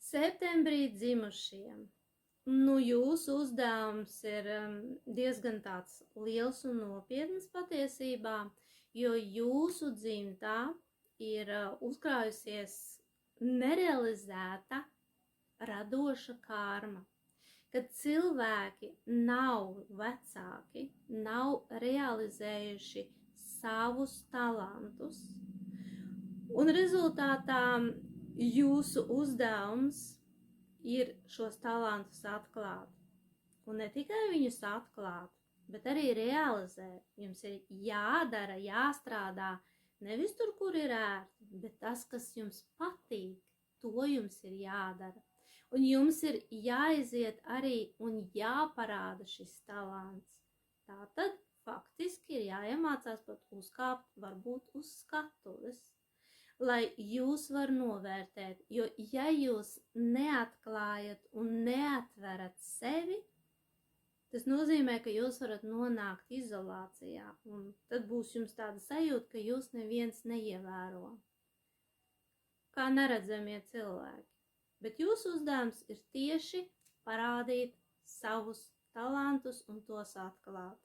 Septembrī dzimušiem. Jūsu uzdevums ir diezgan tāds liels un nopietns patiesībā, jo jūsu dzimtā ir uzkrājusies nerealizēta radoša karma. Kad cilvēki nav vecāki, nav realizējuši savus talantus, un rezultātā jūsu uzdevums ir šos talantus atklāt. Un ne tikai viņus atklāt, bet arī realizēt. Jums ir jādara, jāstrādā, nevis tur, kur ir ērti, bet tas, kas jums patīk, to jums ir jādara. Un jums ir jāiziet arī un jāparāda šis talants. Tātad faktiski ir jāiemācās pat uzkāpt, varbūt uz skatuves, lai jūs var novērtēt, jo ja jūs neatklājat un neatverat sevi, tas nozīmē, ka jūs varat nonākt izolācijā, un tad būs jums tāda sajūta, ka jūs neviens neievēro, kā neredzamie cilvēki. Bet jūsu uzdevums ir tieši parādīt savus talantus un tos atklāt.